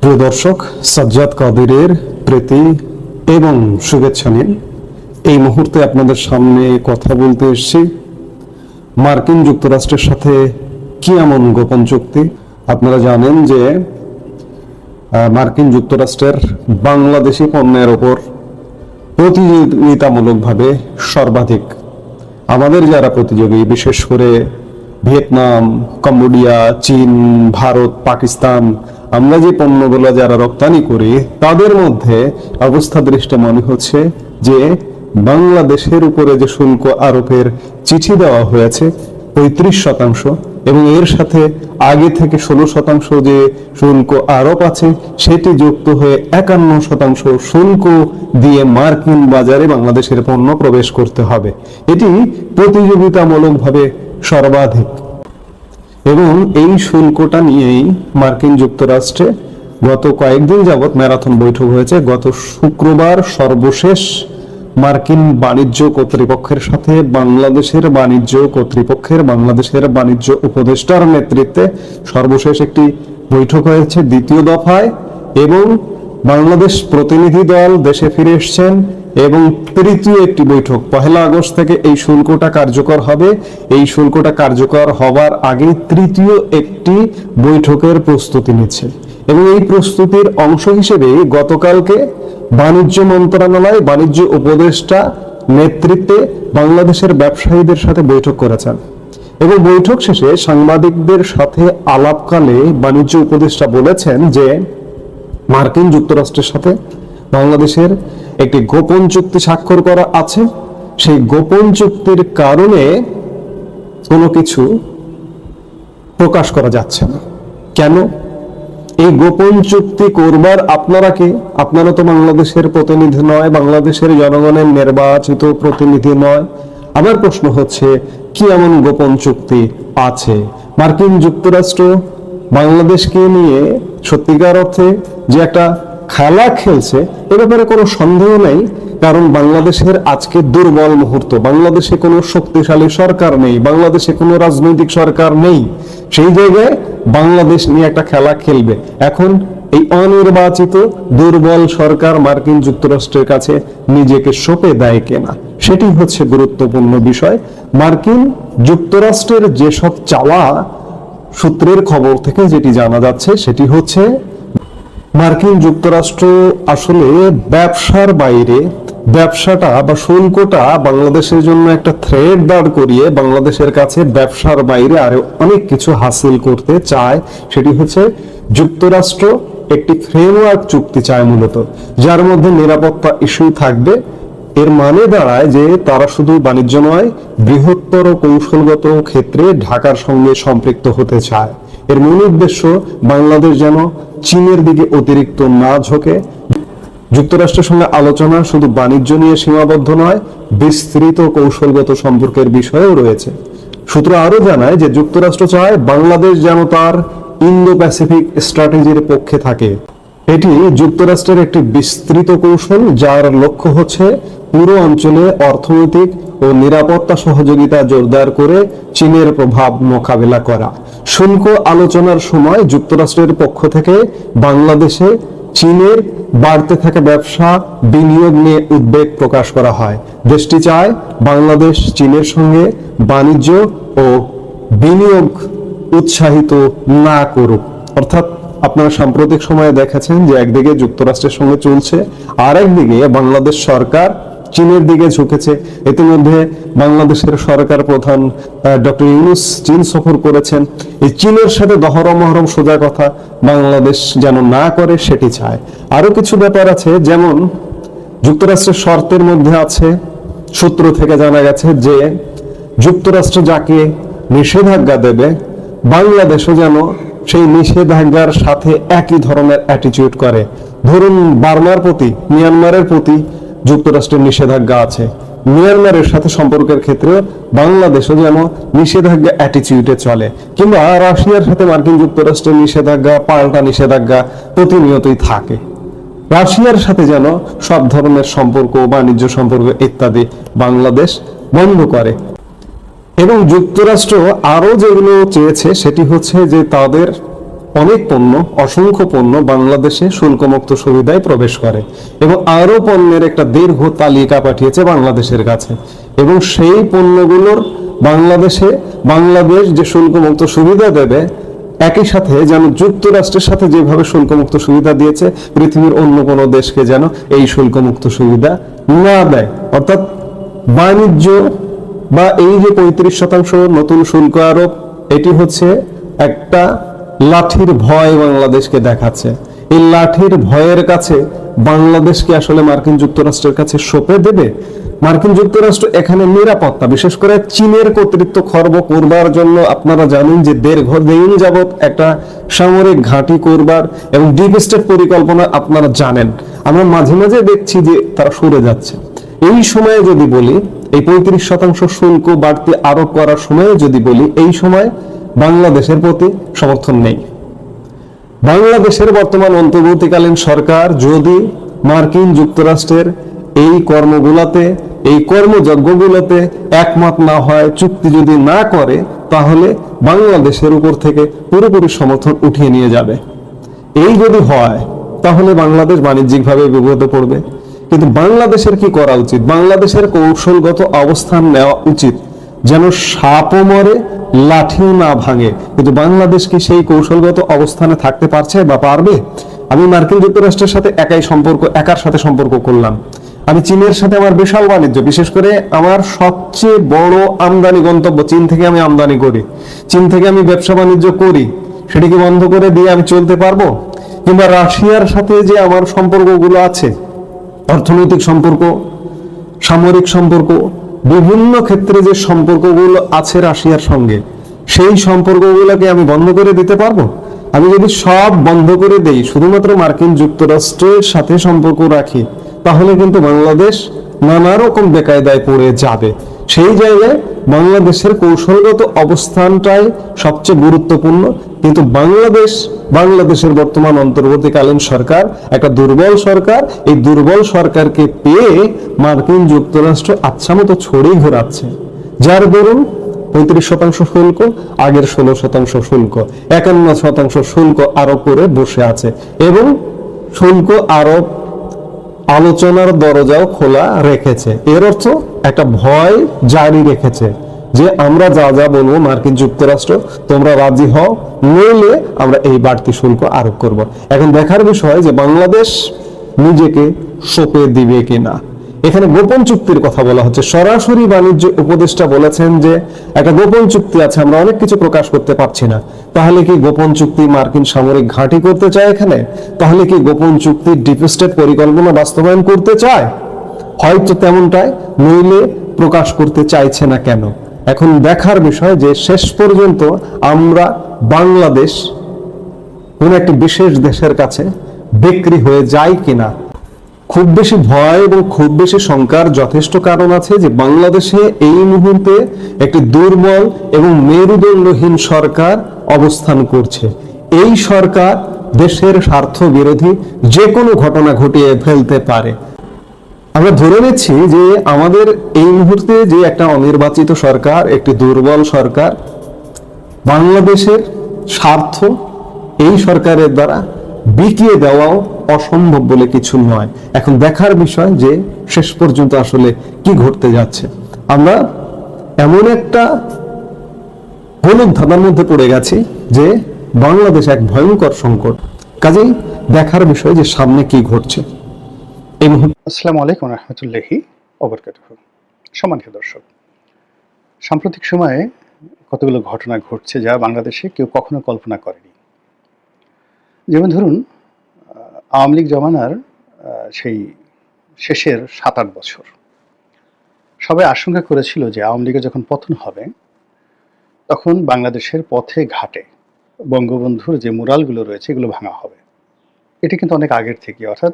প্রিয় দর্শক, সাজ্জাদ কাদিরের প্রীতি এবং শুভেচ্ছা নিন। এই মুহূর্তে আপনাদের সামনে কথা বলতে এসেছি মার্কিন যুক্তরাষ্ট্রের সাথে কি এমন গোপন চুক্তি। আপনারা জানেন যে মার্কিন যুক্তরাষ্ট্রের বাংলাদেশি পণ্যের ওপর প্রতিযোগিতামূলকভাবে সর্বাধিক আমাদের যারা প্রতিযোগী, বিশেষ করে ভিয়েতনাম, কম্বোডিয়া, চীন, ভারত, পাকিস্তান, আমরা যে পণ্যগুলো যারা রপ্তানি করি তাদের মধ্যে অবস্থা দৃষ্টে মনে হচ্ছে যে বাংলাদেশের উপরে যে শুল্ক আরোপের চিঠি দেওয়া হয়েছে ৩৫% এবং এর সাথে আগে থেকে 16% যে শুল্ক আরোপ আছে সেটি যুক্ত হয়ে 51% শুল্ক দিয়ে মার্কিন বাজারে বাংলাদেশের পণ্য প্রবেশ করতে হবে। এটি প্রতিযোগিতামূলকভাবে সর্বাধিক এবং এই শুল্কটা নিয়েই মার্কিন যুক্তরাষ্ট্রে গত কয়েকদিন যাবৎ ম্যারাথন বৈঠক হয়েছে। গত শুক্রবার সর্বশেষ মার্কিন বাণিজ্য কর্তৃপক্ষের সাথে বাংলাদেশের বাণিজ্য উপদেষ্টার নেতৃত্বে সর্বশেষ একটি বৈঠক হয়েছে দ্বিতীয় দফায়, এবং বাংলাদেশ প্রতিনিধি দল দেশে ফিরে এসেছেন এবং তৃতীয় একটি বৈঠক 1 আগস্ট থেকে এই শুল্কটা কার্যকর হবে। এই শুল্কটা কার্যকর হবার আগে তৃতীয় একটি বৈঠকের প্রস্তুতি নিচ্ছে এবং এই প্রস্তুতির অংশ হিসেবে গতকালকে বাণিজ্য মন্ত্রণালয় বাণিজ্য উপদেষ্টা নেতৃত্বে বাংলাদেশের ব্যবসায়ীদের সাথে বৈঠক করেছেন এবং বৈঠক শেষে সাংবাদিকদের সাথে আলাপকালে বাণিজ্য উপদেষ্টা বলেছেন যে মার্কিন যুক্তরাষ্ট্রের সাথে বাংলাদেশের একটি গোপন চুক্তি স্বাক্ষর করা আছে। সেই গোপন চুক্তির কারণে কোনো কিছু প্রকাশ করা যাচ্ছে না। কেন এই গোপন চুক্তি করবার আপনারা কে? আপনারা তো বাংলাদেশের প্রতিনিধি নয়, বাংলাদেশের জনগণের নির্বাচিত প্রতিনিধি নয়। আমার প্রশ্ন হচ্ছে, কি এমন গোপন চুক্তি আছে? মার্কিন যুক্তরাষ্ট্র বাংলাদেশকে নিয়ে সত্যিকার অর্থে যে একটা খেলা খেলছে এ ব্যাপারে কোনো সন্দেহ নেই, কারণ বাংলাদেশের আজকে দুর্বল মুহূর্ত। বাংলাদেশে কোনো শক্তিশালী সরকার নেই, বাংলাদেশে কোনো রাজনৈতিক সরকার নেই। সেই জায়গায় বাংলাদেশ নিয়ে একটা খেলা খেলবে। এখন এই অনির্বাচিত দুর্বল সরকার মার্কিন যুক্তরাষ্ট্রের কাছে নিজেকে সঁপে দেয় কিনা, সেটি হচ্ছে গুরুত্বপূর্ণ বিষয়। মার্কিন যুক্তরাষ্ট্রের যেসব চাওয়া, সূত্রের খবর থেকে যেটি জানা যাচ্ছে সেটি হচ্ছে মার্কিন যুক্তরাষ্ট্র আসলে ব্যবসার বাইরে ব্যবসাটা বা শুল্কটা বাংলাদেশের জন্য একটা থ্রেড দাঁড় করিয়ে বাংলাদেশের কাছে ব্যবসার বাইরে আরো অনেক কিছু হাসিল করতে চায়। সেটি হচ্ছে যুক্তরাষ্ট্র একটি ফ্রেমওয়ার্ক চুক্তি চায় মূলত, যার মধ্যে নিরাপত্তা ইস্যু থাকবে। এর মানে দাঁড়ায় যে তারা শুধু বাণিজ্য নয়, বৃহত্তর কৌশলগত ক্ষেত্রে ঢাকার সঙ্গে সম্পৃক্ত হতে চায়। এর মূল উদ্দেশ্য বাংলাদেশ যেন চীনের দিকে অতিরিক্ত না ঝোঁকে। যুক্তরাষ্ট্রের সঙ্গে আলোচনা শুধু বাণিজ্য নিয়ে সীমাবদ্ধ নয়, বিস্তৃত কৌশলগত সম্পর্কের বিষয়েও রয়েছে। সূত্র আরো জানায় যে যুক্তরাষ্ট্র চায় বাংলাদেশ যেন তার ইন্দো প্যাসিফিক স্ট্র্যাটেজির পক্ষে থাকে। এটি যুক্তরাষ্ট্রের একটি বিস্তৃত কৌশল, যার লক্ষ্য হচ্ছে পুরো অঞ্চলে অর্থনৈতিক ও নিরাপত্তা সহযোগিতা জোরদার করে চীনের প্রভাব মোকাবেলা করা। শুল্ক আলোচনার সময় যুক্তরাষ্ট্রের পক্ষ থেকে বাংলাদেশে চীনের বাড়তে থাকা ব্যবসা বিনিয়োগ নিয়ে উদ্বেগ প্রকাশ করা হয়। দেশটি চায় বাংলাদেশ চীনের সঙ্গে বাণিজ্য ও বিনিয়োগ উৎসাহিত না করুক। অর্থাৎ আপনারা সাম্প্রতিক সময়ে দেখেছেন যে একদিকে যুক্তরাষ্ট্রের সঙ্গে চলছে, আর একদিকে বাংলাদেশ সরকার চীনের দিকে ঝুঁকেছে। ইতিমধ্যে বাংলাদেশের সরকার প্রধান ডক্টর ইউনূস চীন সফর করেছেন। এই চীনের সাথে দহরম মহরম সোজা কথা বাংলাদেশ যেন না করে সেটি চায়। আরো কিছু ব্যাপার আছে, যেমন যুক্তরাষ্ট্রের শর্তের মধ্যে আছে, সূত্র থেকে জানা গেছে যে যুক্তরাষ্ট্র যাকে নিষেধাজ্ঞা দেবে বাংলাদেশও যেন সেই নিষেধাজ্ঞার সাথে একই ধরনের অ্যাটিটিউড করে। ধরুন মিয়ানমারের প্রতি যুক্তরাষ্ট্রের নিষেধাজ্ঞা আছে, মিয়ানমারের সাথে সম্পর্কের ক্ষেত্রে বাংলাদেশও যেন নিষেধাজ্ঞা অ্যাটিটিউডে চলে। কিংবা রাশিয়ার সাথে মার্কিন যুক্তরাষ্ট্রের নিষেধাজ্ঞা, পাল্টা নিষেধাজ্ঞা প্রতিনিয়তই থাকে। রাশিয়ার সাথে যেন সব ধরনের সম্পর্ক, বাণিজ্য সম্পর্ক ইত্যাদি বাংলাদেশ বন্ধ করে। এবং যুক্তরাষ্ট্র আরো যেগুলো চেয়েছে সেটি হচ্ছে যে তাদের অনেক পণ্য, অসংখ্য পণ্য বাংলাদেশে শুল্কমুক্ত সুবিধায় প্রবেশ করে এবং আরো পণ্যের একটা দীর্ঘ তালিকা পাঠিয়েছে বাংলাদেশের কাছে, এবং সেই পণ্যগুলোর বাংলাদেশ যে শুল্কমুক্ত সুবিধা দেবে, একই সাথে যেন যুক্তরাষ্ট্রের সাথে যেভাবে শুল্কমুক্ত সুবিধা দিয়েছে পৃথিবীর অন্য কোনো দেশকে যেন এই শুল্কমুক্ত সুবিধা না দেয়। অর্থাৎ বাণিজ্য বা এই যে 35% নতুন শুল্ক আরোপ, এটি হচ্ছে একটা লাঠির ভয় বাংলাদেশকে দেখাচ্ছে। এই লাঠির ভয়ের কাছে বাংলাদেশকে আসলে মার্কিন যুক্তরাষ্ট্রের কাছে সঁপে দেবে? মার্কিন যুক্তরাষ্ট্র এখানে নিরাপত্তা, বিশেষ করে চীনের কর্তৃত্ব খর্ব করবার জন্য আপনারা জানেন যে দীর্ঘদিন যাবৎ একটা সামরিক ঘাঁটি করবার এবং ডিপ স্টেট পরিকল্পনা আপনারা জানেন। আমরা মাঝে মাঝে দেখছি যে তারা সরে যাচ্ছে। এই সময়ে যদি বলি, এই 35% শুল্ক বাড়তি আরোপ করার সময়ে যদি বলি, এই সময় বাংলাদেশের প্রতি সমর্থন নেই। বাংলাদেশের বর্তমান অন্তর্বর্তীকালীন সরকার যদি মার্কিন যুক্তরাষ্ট্রের এই কর্মগুলোতে, এই কর্মযজ্ঞগুলোতে একমত না হয়, চুক্তি যদি না করে, তাহলে বাংলাদেশের উপর থেকে পুরোপুরি সমর্থন উঠিয়ে নিয়ে যাবে। এই যদি হয় তাহলে বাংলাদেশ বাণিজ্যিকভাবে বিপদে পড়বে। কিন্তু বাংলাদেশের কি করা উচিত? বাংলাদেশের কৌশলগত অবস্থান নেওয়া উচিত, যেন সাপও মরে লাঠিও না ভাঙে। কিন্তু বাংলাদেশ কি সেই কৌশলগত অবস্থানে থাকতে পারছে বা পারবে? আমি মার্কিন যুক্তরাষ্ট্রের সাথে একার সাথে সম্পর্ক করলাম। আমি চীনের সাথে আমার বিশাল বাণিজ্য, বিশেষ করে আমার সবচেয়ে বড় আমদানি গন্তব্য চীন থেকে আমি আমদানি করি, চীন থেকে আমি ব্যবসা বাণিজ্য করি, সেটিকে বন্ধ করে দিয়ে আমি চলতে পারবো? কিংবা রাশিয়ার সাথে যে আমার সম্পর্কগুলো আছে, অর্থনৈতিক সম্পর্ক, সামরিক সম্পর্ক, বিভিন্ন ক্ষেত্রে যে সম্পর্কগুলো আছে রাশিয়ার সঙ্গে, সেই সম্পর্কগুলোকে আমি বন্ধ করে দিতে পারবো? আমি যদি সব বন্ধ করে দেই, শুধুমাত্র মার্কিন যুক্তরাষ্ট্রের সাথে সম্পর্ক রাখি, তাহলে কিন্তু বাংলাদেশ নানা রকম বেকায়দায় পড়ে যাবে। সেই জায়গায় বাংলাদেশের কৌশলগত অবস্থানটাই সবচেয়ে গুরুত্বপূর্ণ। কিন্তু বাংলাদেশের বর্তমান অন্তর্বর্তীকালীন সরকার একটা দুর্বল সরকার। এই দুর্বল সরকারকে পেয়ে মার্কিন যুক্তরাষ্ট্র আচ্ছামতো ছড়িয়ে ঘোরাচ্ছে, যার দরুন 35% শুল্ক, আগের 16% শুল্ক, 51% শুল্ক আরোপ করে বসে আছে এবং শুল্ক আরোপ আলোচনার দরজাও খোলা রেখেছে। এর অর্থ একটা ভয় জারি রেখেছে যে আমরা যা যা বলবো মার্কিন যুক্তরাষ্ট্র তোমরা রাজি হও, নইলে আমরা এই বাড়তি শুল্ক আরোপ করব। এখন দেখার বিষয় যে বাংলাদেশ নিজেকে সঁপে দিবে কিনা। এখানে গোপন চুক্তির কথা বলা হচ্ছে। সরাসরি বাণিজ্য উপদেষ্টা বলেছেন যে একটা গোপন চুক্তি আছে, আমরা অনেক কিছু প্রকাশ করতে পারছি না। তাহলে কি গোপন চুক্তি মার্কিন সামরিক ঘাঁটি করতে চায় এখানে? তাহলে কি গোপন চুক্তি ডিপ স্টেট পরিকল্পনা বাস্তবায়ন করতে চায়? হয়তো তেমনটাই, নইলে প্রকাশ করতে চাইছে না কেন? এখন দেখার বিষয় যে শেষ পর্যন্ত আমরা বাংলাদেশ কোন একটি বিশেষ দেশের কাছে বিক্রি হয়ে যায় কিনা। খুব বেশি ভয় এবং খুব বেশি শঙ্কার যথেষ্ট কারণ আছে যে বাংলাদেশে এই মুহূর্তে একটি দুর্বল এবং মেরুদণ্ডহীন সরকার অবস্থান করছে। এই সরকার দেশের স্বার্থ বিরোধী যে কোনো ঘটনা ঘটিয়ে ফেলতে পারে। আমরা ধরে নিচ্ছি যে আমাদের এই মুহূর্তে যে একটা অনির্বাচিত সরকার, একটি দুর্বল সরকার, বাংলাদেশের স্বার্থ এই সরকারের দ্বারা বিকিয়ে দেওয়াও অসম্ভব বলে কিছু নয়। এখন দেখার বিষয় যে শেষ পর্যন্ত আসলে কি ঘটতে যাচ্ছে। আমরা এমন একটা গোলক ধাঁধার মধ্যে পড়ে গেছি যে বাংলাদেশ এক ভয়ঙ্কর সংকট। কাজেই দেখার বিষয় যে সামনে কি ঘটছে। এই মুহূর্তে আসসালামু আলাইকুম রহমতুল্লাহি ওবারাকাতুহু। সম্মানিত দর্শক, সাম্প্রতিক সময়ে কতগুলো ঘটনা ঘটছে যা বাংলাদেশে কেউ কখনো কল্পনা করেনি। যেমন ধরুন, আওয়ামী লীগ জমানার সেই শেষের 7-8 বছর সবাই আশঙ্কা করেছিল যে আওয়ামী লীগের যখন পতন হবে তখন বাংলাদেশের পথে ঘাটে বঙ্গবন্ধুর যে মুরালগুলো রয়েছে এগুলো ভাঙা হবে। এটি কিন্তু অনেক আগের থেকে, অর্থাৎ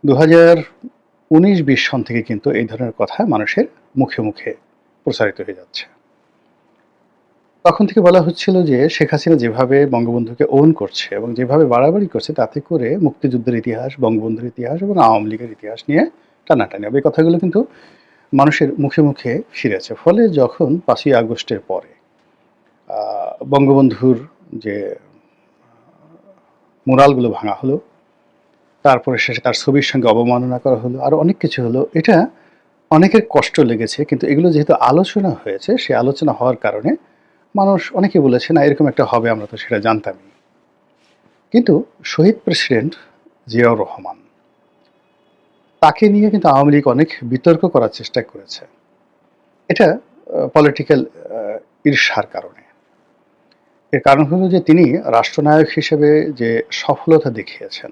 2019-20 সন থেকে কিন্তু এই ধরনের কথা মানুষের মুখে মুখে প্রচারিত হয়ে যাচ্ছে। তখন থেকে বলা হচ্ছিল যে শেখ হাসিনা যেভাবে বঙ্গবন্ধুকে ওন করছে এবং যেভাবে বাড়াবাড়ি করছে, তাতে করে মুক্তিযুদ্ধের ইতিহাস, বঙ্গবন্ধুর ইতিহাস এবং আওয়ামী লীগের ইতিহাস নিয়ে টানাটানি হবে। এই কথাগুলো কিন্তু মানুষের মুখে মুখে ফিরেছে। ফলে যখন 5ই আগস্টের পরে বঙ্গবন্ধুর যে মুরালগুলো ভাঙা হলো, তারপরে শেষে তার ছবির সঙ্গে অবমাননা করা হলো, আরও অনেক কিছু হলো। এটা অনেকের কষ্ট লেগেছে, কিন্তু এগুলো যেহেতু আলোচনা হয়েছে, সেই আলোচনা হওয়ার কারণে মানুষ অনেকে বলেছে না এরকম একটা হবে, আমরা তো সেটা জানতামই। কিন্তু শহীদ প্রেসিডেন্ট জিয়াউর রহমান, তাকে নিয়ে কিন্তু আওয়ামী লীগ অনেক বিতর্ক করার চেষ্টা করেছে। এটা পলিটিক্যাল ঈর্ষার কারণে। এর কারণ হলো যে তিনি রাষ্ট্রনায়ক হিসেবে যে সফলতা দেখিয়েছেন,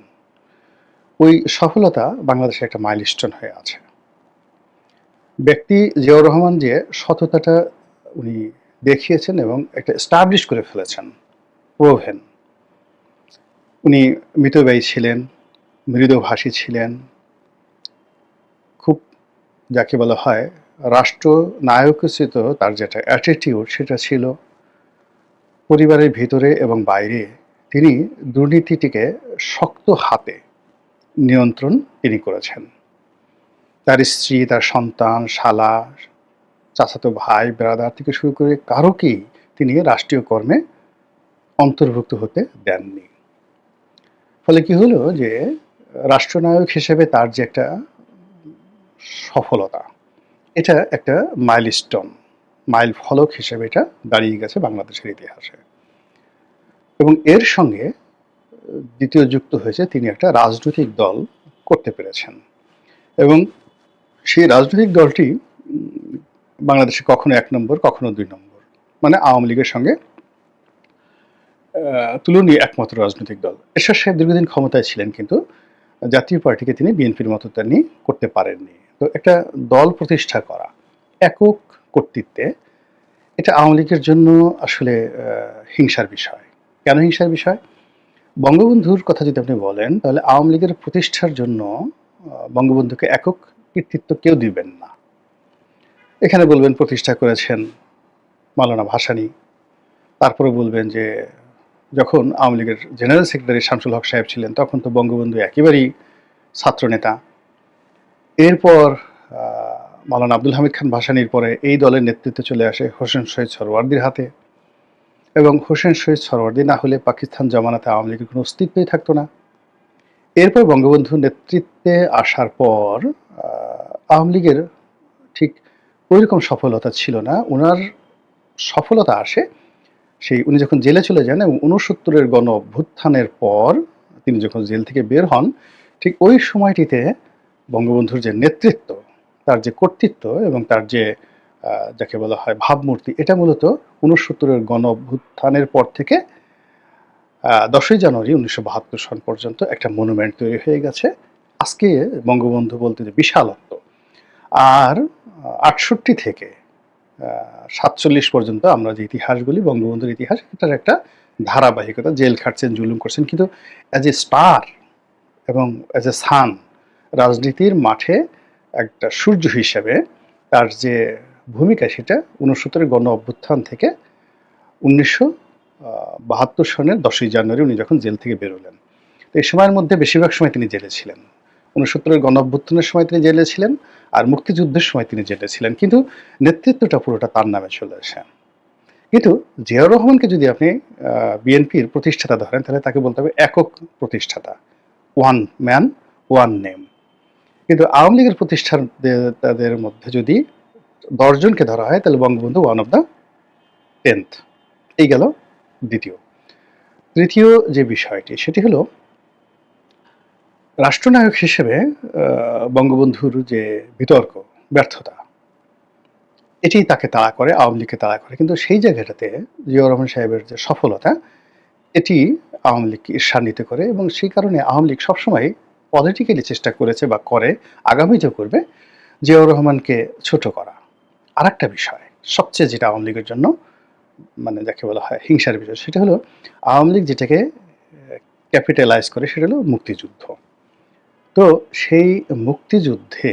ওই সফলতা বাংলাদেশে একটা মাইলস্টোন হয়ে আছে। ব্যক্তি জিয়াউর রহমান যে সততাটা উনি দেখিয়েছেন এবং একটা এস্টাবলিশ করে ফেলেছেন, প্রোভেন। উনি মিতব্যয়ী ছিলেন, মৃদুভাষী ছিলেন, খুব যাকে বলা হয় রাষ্ট্রনায়কোচিত তার যেটা অ্যাটিটিউড সেটা ছিল। পরিবারের ভিতরে এবং বাইরে তিনি দুর্নীতিটিকে শক্ত হাতে নিয়ন্ত্রণ তিনি করেছেন। তার স্ত্রী, তার সন্তান, শালা, চাচাতো ভাই, ব্রাদার থেকে শুরু করে কারোকেই তিনি রাষ্ট্রীয় কর্মে অন্তর্ভুক্ত হতে দেননি। ফলে কি হলো যে রাষ্ট্রনায়ক হিসেবে তার যে একটা সফলতা, এটা একটা মাইলস্টোন, মাইল ফলক হিসেবে এটা দাঁড়িয়ে গেছে বাংলাদেশের ইতিহাসে। এবং এর সঙ্গে দ্বিতীয় যুক্ত হয়েছে তিনি একটা রাজনৈতিক দল করতে পেরেছেন। এবং সেই রাজনৈতিক দলটি বাংলাদেশে কখনো ১ নম্বর, কখনো ২ নম্বর, মানে আওয়ামী লীগের সঙ্গে তুলনীয় একমাত্র রাজনৈতিক দল। এরশাদ সাহেব দীর্ঘদিন ক্ষমতায় ছিলেন, কিন্তু জাতীয় পার্টিকে তিনি বিএনপির মতো তিনি করতে পারেননি। তো একটা দল প্রতিষ্ঠা করা একক কর্তৃত্বে, এটা আওয়ামী লীগের জন্য আসলে হিংসার বিষয়। কেন হিংসার বিষয়? বঙ্গবন্ধুর কথা যদি আপনি বলেন, তাহলে আওয়ামী লীগের প্রতিষ্ঠার জন্য বঙ্গবন্ধুকে একক কৃতিত্ব কেউ দিবেন না। এখানে বলবেন প্রতিষ্ঠা করেছেন মাওলানা ভাসানী, তারপরে বলবেন যে যখন আওয়ামী লীগের জেনারেল সেক্রেটারি শামসুল হক সাহেব ছিলেন, তখন তো বঙ্গবন্ধু একেবারেই ছাত্রনেতা। এরপর মাওলানা আব্দুল হামিদ খান ভাসানীর পরে এই দলের নেতৃত্বে চলে আসে হোসেন শহীদ সরওয়ার্দীর হাতে, এবং হোসেন শহীদ সরওয়ার্দী না হলে পাকিস্তান জমানাতে আওয়ামী লীগের কোনো অস্তিত্বই থাকতো না। এরপর বঙ্গবন্ধু নেতৃত্বে আসার পর আওয়ামী লীগের ঠিক ওইরকম সফলতা ছিল না। ওনার সফলতা আসে সেই উনি যখন জেলে চলে যান এবং ৬৯-এর গণ অভ্যুত্থানের পর তিনি যখন জেল থেকে বের হন, ঠিক ওই সময়টিতে বঙ্গবন্ধুর যে নেতৃত্ব, তার যে কর্তৃত্ব এবং তার যে যাকে বলা হয় ভাবমূর্তি, এটা মূলত ৬৯-এর গণ অভ্যুত্থানের পর থেকে ১০ই জানুয়ারি ১৯৭২ সন পর্যন্ত একটা মনুমেন্ট তৈরি হয়ে গেছে। আজকে বঙ্গবন্ধু বলতে যে বিশালত্ব, আর ৬৮ থেকে ৪৭ পর্যন্ত আমরা যে ইতিহাসগুলি, বঙ্গবন্ধুর ইতিহাস, এটার একটা ধারাবাহিকতা। জেল খাটছেন, জুলুম করছেন, কিন্তু অ্যাজ এ স্টার এবং অ্যাজ এ সান, রাজনীতির মাঠে একটা সূর্য হিসেবে তার যে ভূমিকা, সেটা ৬৯-এর গণ অভ্যুত্থান থেকে ১৯৭২ সনের ১০ই জানুয়ারি উনি যখন জেল থেকে বেরোলেন। তো এই সময়ের মধ্যে বেশিরভাগ সময় তিনি জেলে ছিলেন। ৬৯-এর গণ অভ্যুত্থানের সময় তিনি জেলে ছিলেন, আর মুক্তিযুদ্ধের সময় তিনি জেলে ছিলেন, কিন্তু নেতৃত্বটা পুরোটা তার নামে চলে আসে। কিন্তু জিয়াউর রহমানকে যদি আপনি বিএনপির প্রতিষ্ঠাতা ধরেন, তাহলে তাকে বলতে হবে একক প্রতিষ্ঠাতা, ওয়ান ম্যান ওয়ান নেম। কিন্তু আওয়ামী লীগের প্রতিষ্ঠাতাদের মধ্যে যদি ১০ জনকে ধরা হয়, তাহলে Bangabandhu one of the 10th। এই গেল দ্বিতীয়। তৃতীয় যে বিষয়টি, সেটি হলো রাষ্ট্রনায়ক হিসেবে বঙ্গবন্ধুর যে বিতর্ক, ব্যর্থতা, এটি তাকে তাড়া করে, আওয়ামী লীগকে তাড়া করে। কিন্তু সেই জায়গাটাতে জিয়াউর রহমান সাহেবের যে সফলতা, এটি আওয়ামী লীগকে ঈর্ষান্বিত করে, এবং সেই কারণে আওয়ামী লীগ সবসময় পলিটিক্যালি চেষ্টা করেছে বা করে, আগামীতেও করবে, জিয়াউর রহমানকে ছোট করা। আরেকটা বিষয় সবচেয়ে যেটা আওয়ামী লীগের জন্য মানে যাকে বলা হয় হিংসার বিষয়, সেটা হলো আওয়ামী লীগ যেটাকে ক্যাপিটালাইজ করে, সেটা হলো মুক্তিযুদ্ধ। তো সেই মুক্তিযুদ্ধে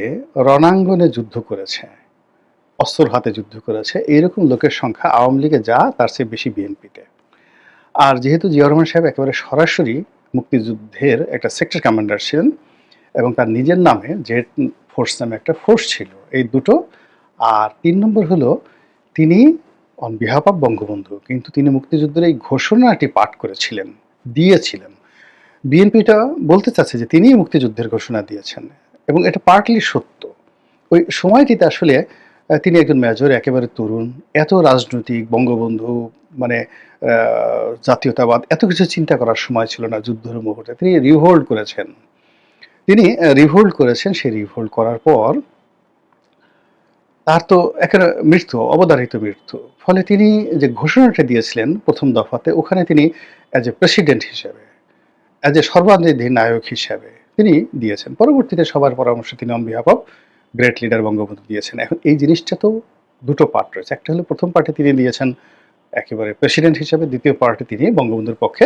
রণাঙ্গনে যুদ্ধ করেছে, অস্ত্র হাতে যুদ্ধ করেছে, এইরকম লোকের সংখ্যা আওয়ামী লীগে যা, তার চেয়ে বেশি বিএনপিতে। আর যেহেতু জিয়াউর রহমান সাহেব একেবারে সরাসরি মুক্তিযুদ্ধের একটা সেক্টর কমান্ডার ছিলেন, এবং তার নিজের নামে জেড ফোর্স নামে একটা ফোর্স ছিল, এই দুটো। আর ৩ নম্বর হলো তিনি অন বিহাফ অফ বঙ্গবন্ধু, কিন্তু তিনি মুক্তিযুদ্ধের এই ঘোষণাটি পাঠ করেছিলেন, দিয়েছিলেন, বিএনপিটা বলতে চাচ্ছে যে তিনিই মুক্তিযুদ্ধের ঘোষণা দিয়েছেন এবং এটা পার্টলি সত্য। ওই সময়টিতে আসলে তিনি একজন মেজর, একেবারে তরুণ। এত রাজনৈতিক, বঙ্গবন্ধু, মানে জাতীয়তাবাদ এত কিছু চিন্তা করার সময় ছিল না যুদ্ধের মুহূর্তে। তিনি রিভোল্ট করেছেন। রিভোল্ট করেছেন। সেই রিভোল্ট করার পর তার তো একেবারে মৃত্যু, অবধারিত মৃত্যু। ফলে তিনি যে ঘোষণাটা দিয়েছিলেন ১ম দফাতে, ওখানে তিনি অ্যাজ এ প্রেসিডেন্ট হিসেবে, অ্যাজ এ সর্বাধিনায়ক নায়ক হিসাবে তিনি দিয়েছেন। পরবর্তীতে সবার পরামর্শে তিনি on behalf of great leader Bangabandhu দিয়েছেন। এখন এই জিনিসটা তো দুটো পার্ট রয়েছে। একটা হলো ১ম পার্টে তিনি দিয়েছেন একেবারে প্রেসিডেন্ট হিসেবে, দ্বিতীয় পার্টে তিনি বঙ্গবন্ধুর পক্ষে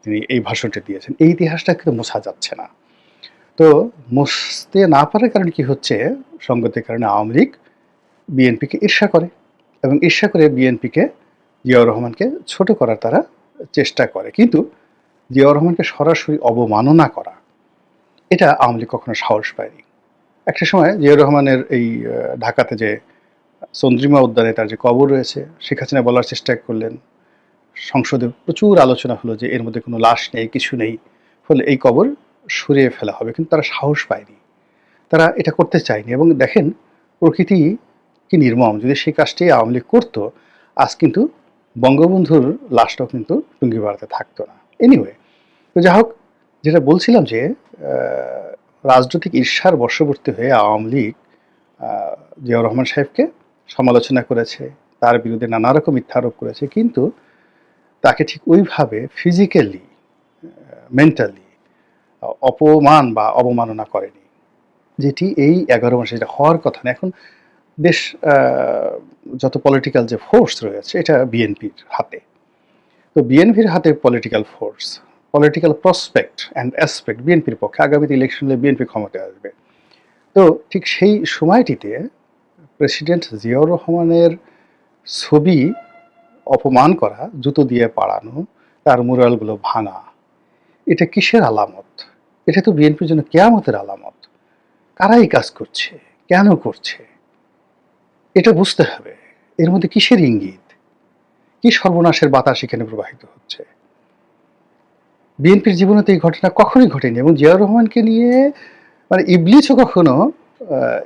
তিনি এই ভাষণটি দিয়েছেন। এই ইতিহাসটা কিন্তু মোছা যাচ্ছে না। তো মুছতে না পারার কারণ কি হচ্ছে, সঙ্গতির কারণে আওয়ামী লীগ বিএনপিকে ঈর্ষা করে এবং ঈর্ষা করে বিএনপিকে, জিয়াউর রহমানকে ছোট করার তারা চেষ্টা করে। কিন্তু জিয়াউর রহমানকে সরাসরি অবমাননা করা, এটা আওয়ামী লীগ কখনো সাহস পায়নি। একটা সময় জিয়াউর রহমানের এই ঢাকাতে যে চন্দ্রিমা উদ্যানে তার যে কবর রয়েছে, শেখ হাসিনা বলার চেষ্টা করলেন, সংসদে প্রচুর আলোচনা হলো যে এর মধ্যে কোনো লাশ নেই, কিছু নেই, ফলে এই কবর সরিয়ে ফেলা হবে। কিন্তু তারা সাহস পায়নি, তারা এটা করতে চায়নি। এবং দেখেন প্রকৃতি কি নির্মম, যদি সেই কাজটি আওয়ামী লীগ করতো, আজ কিন্তু বঙ্গবন্ধুর লাশটাও কিন্তু টুঙ্গিপাড়াতে থাকতো না। এনিওয়ে, তো যাই হোক, যেটা বলছিলাম যে রাজনৈতিক ঈর্ষার বশবর্তী হয়ে আওয়ামী লীগ জিয়াউর রহমান সাহেবকে সমালোচনা করেছে, তার বিরুদ্ধে নানা রকম মিথ্যা আরোপ করেছে, কিন্তু তাকে ঠিক ওইভাবে ফিজিক্যালি, মেন্টালি অপমান বা অবমাননা করেনি, যেটি এই 11 মাসে যেটা হওয়ার কথা না। এখন দেশ যত পলিটিক্যাল যে ফোর্স রয়েছে, এটা বিএনপির হাতে। তো বিএনপির হাতে political force, political prospect and aspect বিএনপির পক্ষে। আগামীতে ইলেকশন হলে বিএনপি ক্ষমতায় আসবে। তো ঠিক সেই সময়টিতে প্রেসিডেন্ট জিয়াউর রহমানের ছবি অপমান করা, জুতো দিয়ে পাড়ানো, তার মুরালগুলো ভাঙা, এটা কিসের আলামত? এটা তো বিএনপির জন্য কেয়ামতের আলামত। কারাই কাজ করছে, কেন করছে, এটা বুঝতে হবে। এর মধ্যে কিসের ইঙ্গিত, কি সর্বনাশের বাতাস এখানে প্রবাহিত হচ্ছে? বিএনপির জীবনে তো এই ঘটনা কখনোই ঘটেনি। এবং জিয়াউর রহমানকে নিয়ে মানে ইবলিসও কখনো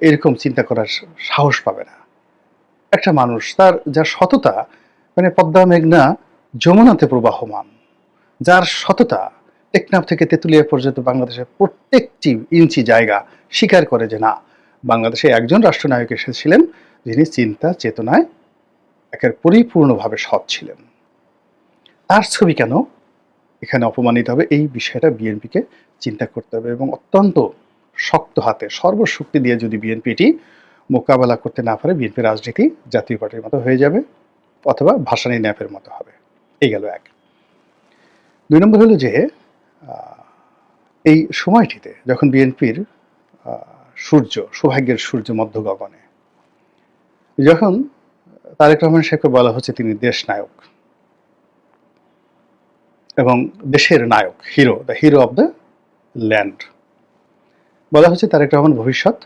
এরকম চিন্তা করার সাহস পাবে না। একটা মানুষ, তার যার সততা, মানে পদ্মা মেঘনা যমুনাতে প্রবাহমান, যার সততা টেকনাফ থেকে তেঁতুলিয়া পর্যন্ত বাংলাদেশের প্রত্যেকটি ইঞ্চি জায়গা স্বীকার করে যে না, বাংলাদেশে একজন রাষ্ট্রনায়ক এসেছিলেন যিনি চিন্তা চেতনায় একের পরিপূর্ণভাবে সৎ ছিলেন। তার ছবি কেন এখানে অপমানিত হবে? এই বিষয়টা বিএনপিকে চিন্তা করতে হবে এবং অত্যন্ত শক্ত হাতে, সর্বশক্তি দিয়ে যদি বিএনপি এটি মোকাবেলা করতে না পারে, বিএনপি রাজনীতি জাতীয় পার্টির মতো হয়ে যাবে অথবা ভাসানী ন্যাপের মতো হবে। এই গেল এক। 2 নম্বর হলো যে এই সময়টিতে যখন বিএনপির সূর্য, সৌভাগ্যের সূর্য মধ্য গগনে, যখন তারেক রহমান সাহেবকে বলা হচ্ছে তিনি দেশ নায়ক এবং দেশের নায়ক, hero, the hero of the land, বলা হচ্ছে তারেক রহমান ভবিষ্যৎ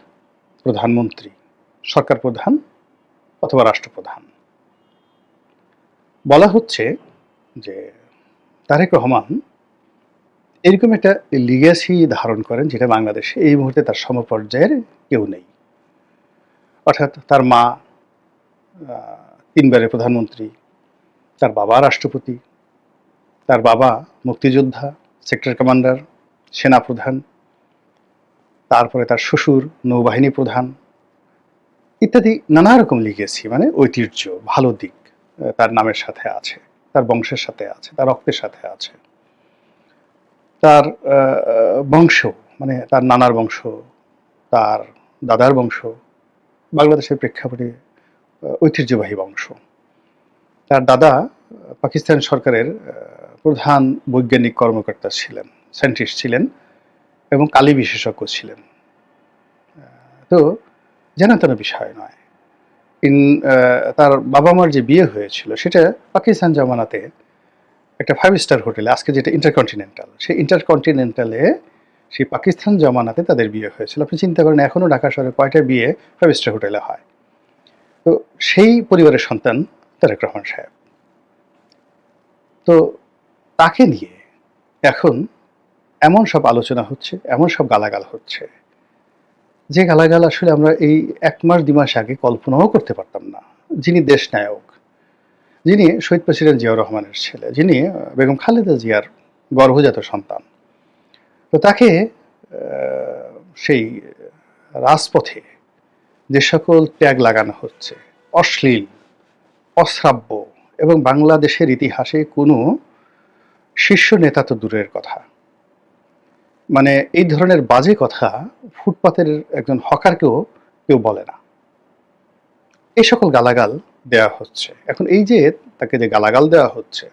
প্রধানমন্ত্রী, সরকার প্রধান অথবা রাষ্ট্রপ্রধান। বলা হচ্ছে যে তারেক রহমান এরকম একটা লিগ্যাসি ধারণ করেন যেটা বাংলাদেশে এই মুহূর্তে তার সমপর্যায়ের কেউ নেই। অর্থাৎ তার মা 3 বারের প্রধানমন্ত্রী, তার বাবা রাষ্ট্রপতি, তার বাবা মুক্তিযোদ্ধা, সেক্টর কমান্ডার, সেনাপ্রধান, তারপরে তার শ্বশুর নৌবাহিনী প্রধান, ইত্যাদি নানা রকম লিগেসি, মানে ঐতিহ্য, ভালো দিক তার নামের সাথে আছে, তার বংশের সাথে আছে, তার রক্তের সাথে আছে। তার বংশ, মানে তার নানার বংশ, তার দাদার বংশ বাংলাদেশের প্রেক্ষাপটে ঐতিহ্যবাহী বংশ। তার দাদা পাকিস্তান সরকারের প্রধান বৈজ্ঞানিক কর্মকর্তা ছিলেন, সায়েন্টিস্ট ছিলেন এবং কালি বিশেষজ্ঞ ছিলেন। তো জানাতেন বিষয় নয়। তার বাবা মার যে বিয়ে হয়েছিল সেটা পাকিস্তান জামানাতে একটা 5 স্টার হোটেলে, আজকে যেটা ইন্টারকন্টিনেন্টাল, সেই ইন্টারকন্টিনেন্টালে সেই পাকিস্তান জামানাতে তাদের বিয়ে হয়েছিল। আপনি চিন্তা করেন এখনও ঢাকা শহরে কয়টা বিয়ে 5 স্টার হোটেলে হয়। তো সেই পরিবারের সন্তান তারেক রহমান সাহেব। তো তাকে নিয়ে এখন এমন সব আলোচনা হচ্ছে, এমন সব গালাগাল হচ্ছে, যে গালাগাল আসলে আমরা এই ১ মাস ২ মাস আগে কল্পনাও করতে পারতাম না। যিনি দেশনায়ক, যিনি শহীদ প্রেসিডেন্ট জিয়াউর রহমানের ছেলে, যিনি বেগম খালেদা জিয়ার গর্ভজাত সন্তান। তো তাকে সেই রাজপথে যে সকল ট্যাগ লাগানো হচ্ছে, অশ্লীল, অশ্রাব্য এবং বাংলাদেশের ইতিহাসে কোনো শীর্ষ নেতা তো দূরের কথা। মানে এই ধরনের বাজে কথা ফুটপাতের একজন হকারকেও কেউ বলে না। এই সকল গালাগাল দেওয়া হচ্ছে। এখন এই যে তাকে যে গালাগাল দেওয়া হচ্ছে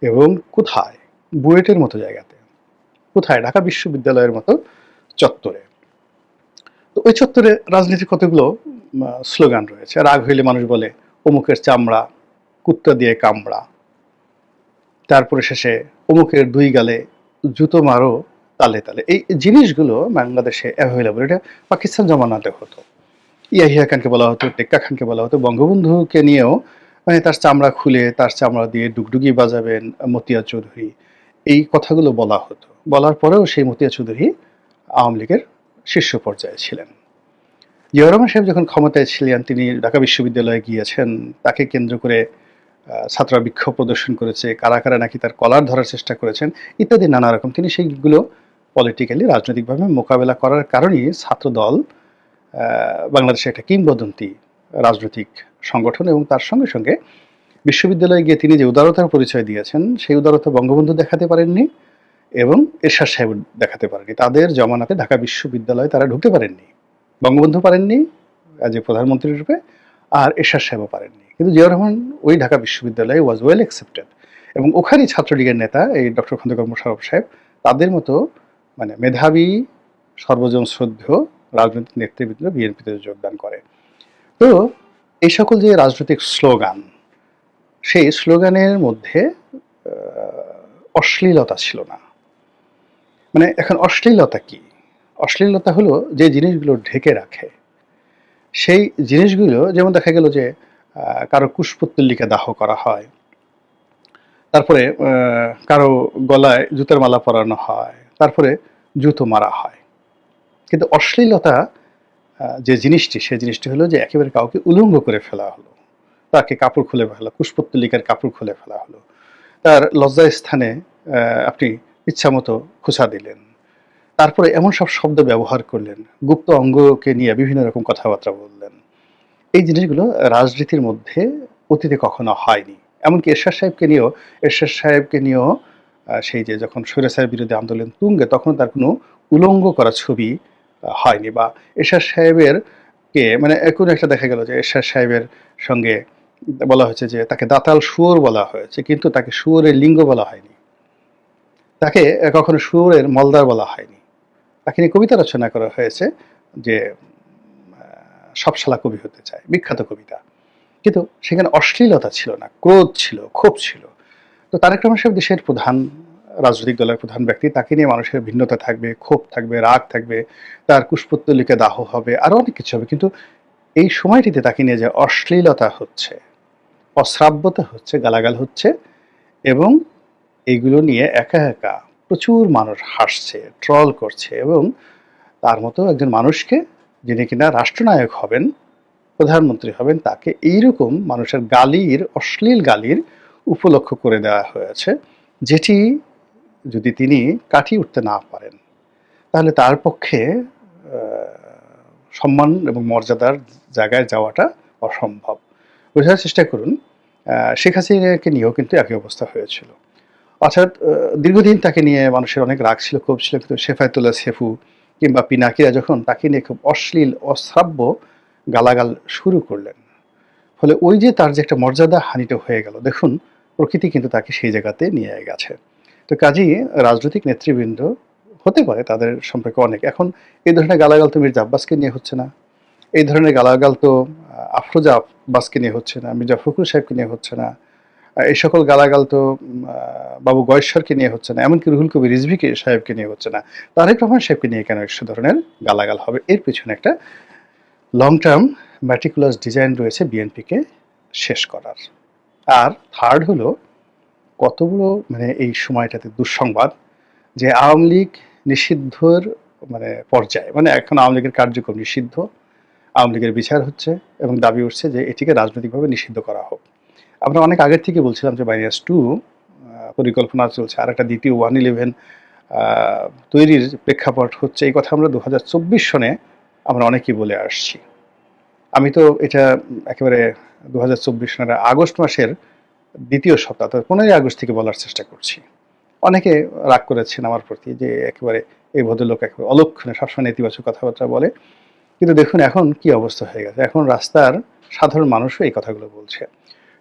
এবং কোথায়? বুয়েটের মতো জায়গাতে। কোথায়? ঢাকা বিশ্ববিদ্যালয়ের মতো চত্বরে। তো ওই চত্বরে রাজনীতির কতগুলো স্লোগান রয়েছে। রাগ হইলে মানুষ বলে অমুকের চামড়া, কুত্তা দিয়ে কামড়া। তারপরে শেষে অমুকের ২ গালে জুতো মারো তালে তালে। এই জিনিসগুলো বাংলাদেশে অ্যাভেলেবল। এটা পাকিস্তান জমানাতে হতো। ইয়াহিয়া খানকে বলা হতো, টেক্কা খানকে বলা হতো। বঙ্গবন্ধুকে নিয়েও মানে তার চামড়া খুলে তার চামড়া দিয়ে ডুগডুগি বাজাবেন মতিয়া চৌধুরী, এই কথাগুলো বলা হতো। বলার পরেও সেই মতিয়া চৌধুরী আওয়ামী লীগের শীর্ষ পর্যায়ে ছিলেন। জিয়াউর রহমান সাহেব যখন ক্ষমতায় ছিলেন তিনি ঢাকা বিশ্ববিদ্যালয়ে গিয়েছেন, তাকে কেন্দ্র করে ছাত্ররা বিক্ষোভ প্রদর্শন করেছে, কারা কারা নাকি তার কলার ধরার চেষ্টা করেছেন ইত্যাদি নানা রকম। তিনি সেইগুলো পলিটিক্যালি রাজনৈতিকভাবে মোকাবেলা করার কারণেই ছাত্রদল বাংলাদেশে একটা কিংবদন্তি রাজনৈতিক সংগঠন এবং তার সঙ্গে সঙ্গে বিশ্ববিদ্যালয়ে গিয়ে তিনি যে উদারতার পরিচয় দিয়েছেন সেই উদারতা বঙ্গবন্ধু দেখাতে পারেননি এবং এরশাদ সাহেব দেখাতে পারেননি। তাদের জমানাতে ঢাকা বিশ্ববিদ্যালয়ে তারা ঢুকতে পারেননি, বঙ্গবন্ধু পারেননি যে প্রধানমন্ত্রী রূপে, আর এরশাদ সাহেবও পারেননি। কিন্তু জিয়াউর রহমান ওই ঢাকা বিশ্ববিদ্যালয়ে ওয়াজ ওয়েল অ্যাকসেপ্টেড এবং ওখানেই ছাত্রলীগের নেতা এই ডক্টর খন্দকার মোশাররফ সাহেব তাদের মতো মানে মেধাবী সর্বজন শ্রদ্ধেয় রাজনৈতিক নেতৃবৃন্দ বিএনপিতে যোগদান করে। তো এই সকল যে রাজনৈতিক স্লোগান, সেই স্লোগানের মধ্যে অশ্লীলতা ছিল না। মানে এখন অশ্লীলতা কি? অশ্লীলতা হলো যে জিনিসগুলো ঢেকে রাখে সেই জিনিসগুলো, যেমন দেখা গেল যে কারো কুশপুত্তলিকা দাহ করা হয়, তারপরে কারো গলায় জুতার মালা পরানো হয়, তারপরে জুতো মারা হয়। কিন্তু অশ্লীলতা যে জিনিসটি সেই জিনিসটি হলো যে একেবারে কাউকে উলঙ্গ করে ফেলা হলো, তাকে কাপড় খুলে ফেলা, কুশপুত্তলিকার কাপড় খুলে ফেলা হলো, তার লজ্জাস্থানে আপনি ইচ্ছামতো খোঁচা দিলেন, তারপরে এমন সব শব্দ ব্যবহার করলেন, গুপ্ত অঙ্গকে নিয়ে বিভিন্ন রকম কথাবার্তা বললেন। এই জিনিসগুলো রাজনীতির মধ্যে অতীতে কখনো হয়নি। এমনকি এরশাদ সাহেবকে নিয়েও সেই যে যখন স্বৈরাচার বিরোধী আন্দোলন তুঙ্গে তখন তার কোনো উলঙ্গ করা ছবি হয়নি, বা এরশাদ সাহেবের কে মানে কোনো একটা দেখা গেল যে এরশাদ সাহেবের সঙ্গে বলা হয়েছে যে তাকে দাতাল শুয়োর বলা হয়েছে, কিন্তু তাকে শুয়োরের লিঙ্গ বলা হয়নি, তাকে কখনো শুয়োরের মলদার বলা হয়নি। তাকে নিয়ে কবিতা রচনা করা হয়েছে যে সব শালা কবি হতে চায়, বিখ্যাত কবিতা। কিন্তু সেখানে অশ্লীলতা ছিল না, ক্রোধ ছিল, ক্ষোভ ছিল। তো তারেক রহমান সাহেব দেশের প্রধান রাজনৈতিক দলের প্রধান ব্যক্তি, তাকে নিয়ে মানুষের ভিন্নতা থাকবে, ক্ষোভ থাকবে, রাগ থাকবে, তার কুশপুত্তলিকা দাহ হবে, আরো অনেক কিছু হবে। কিন্তু এই সময়টিতে তাকে নিয়ে যে অশ্লীলতা হচ্ছে, অশ্রাব্যতা হচ্ছে, গালাগাল হচ্ছে এবং এইগুলো নিয়ে একা একা প্রচুর মানুষ হাসছে, ট্রল করছে এবং তার মতো একজন মানুষকে, যিনি কিনা রাষ্ট্রনায়ক হবেন, প্রধানমন্ত্রী হবেন, তাকে এইরকম মানুষের গালির, অশ্লীল গালির উপলক্ষ করে দেওয়া হয়েছে, যেটি যদি তিনি কাটিয়ে উঠতে না পারেন তাহলে তার পক্ষে সম্মান এবং মর্যাদার জায়গায় যাওয়াটা অসম্ভব। বোঝার চেষ্টা করুন, শেখ হাসিনাকে নিয়েও কিন্তু একই অবস্থা হয়েছিল। অর্থাৎ দীর্ঘদিন তাকে নিয়ে মানুষের অনেক রাগ ছিল, ক্ষোভ ছিল, কিন্তু শেফায়েতুল্লাহ সেফু কিংবা পিনাকিরা যখন তাকে নিয়ে খুব অশ্লীল, অশ্রাব্য গালাগাল শুরু করলেন, ফলে ওই যে তার যে একটা মর্যাদা হানিটা হয়ে গেল, দেখুন প্রকৃতি কিন্তু তাকে সেই জায়গাতে নিয়ে গেছে। তো কাজেই রাজনৈতিক নেতৃবৃন্দ হতে পারে তাদের সম্পর্কে অনেক, এখন এই ধরনের গালাগাল তো মির্জা আব্বাসকে নিয়ে হচ্ছে না, এই ধরনের গালাগাল তো আফরোজা আব্বাসকে নিয়ে হচ্ছে না, মির্জা ফখরুল সাহেবকে নিয়ে হচ্ছে না, এই সকল গালাগাল তো বাবু গয়েশ্বরকে নিয়ে হচ্ছে না, এমনকি রুহুল কবির রিজভী সাহেবকে নিয়ে হচ্ছে না। তারেক রহমান সাহেবকে নিয়ে কেন একশো ধরনের গালাগাল হবে? এর পেছনে একটা লং টার্ম ম্যাটিকুলাস ডিজাইন রয়েছে বিএনপিকে শেষ করার। আর থার্ড হলো কত বড় মানে এই সময়টাতে দুঃসংবাদ যে আওয়ামী লীগ নিষিদ্ধর মানে পর্যায়ে, মানে এখন আওয়ামী লীগের কার্যক্রম নিষিদ্ধ, আওয়ামী লীগের বিচার হচ্ছে এবং দাবি উঠছে যে এটিকে রাজনৈতিকভাবে নিষিদ্ধ করা হোক। আমরা অনেক আগের থেকে বলছিলাম যে -2 পরিকল্পনা চলছে, আর একটা দ্বিতীয় 111 তৈরির প্রেক্ষাপট হচ্ছে, এই কথা আমরা 2024 সনে আমরা অনেকেই বলে আসছি। আমি তো এটা একেবারে 2024 সনের আগস্ট মাসের দ্বিতীয় সপ্তাহ, অর্থাৎ 15ই আগস্ট থেকে বলার চেষ্টা করছি। অনেকে রাগ করেছেন আমার প্রতি যে একেবারে এই ভদ্রলোক একেবারে অলক্ষণে সবসময় নেতিবাচক কথাবার্তা বলে। কিন্তু দেখুন এখন কি অবস্থা হয়ে গেছে, এখন রাস্তার সাধারণ মানুষও এই কথাগুলো বলছে।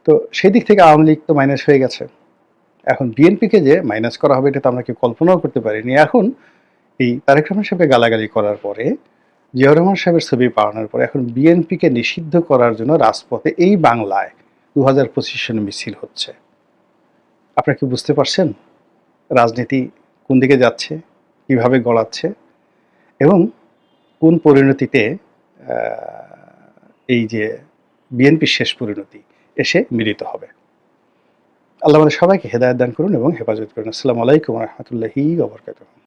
তো সেই দিক থেকে আওয়ামী লীগ তো মাইনাস হয়ে গেছে, এখন বিএনপিকে যে মাইনাস করা হবে এটা তো আমরা কেউ কল্পনাও করতে পারিনি। এখন এই তারেক রহমান সাহেবকে গালাগালি করার পরে, জিয়াউর রহমান সাহেবের ছবি পাওয়ানোর পরে এখন বিএনপিকে নিষিদ্ধ করার জন্য রাজপথে এই বাংলায় 2025 সনে মিছিল হচ্ছে। আপনারা কি বুঝতে পারছেন রাজনীতি কোন দিকে যাচ্ছে, কিভাবে গড়াচ্ছে এবং কোন পরিণতিতে এই যে বিএনপির শেষ পরিণতি এসে মিলিত হবে। আল্লাহ আমাদের সবাইকে হেদায়েত দান করুন এবং হেফাজত করুন। আসসালামু আলাইকুম ওয়া রাহমাতুল্লাহি ওয়া বারাকাতুহু।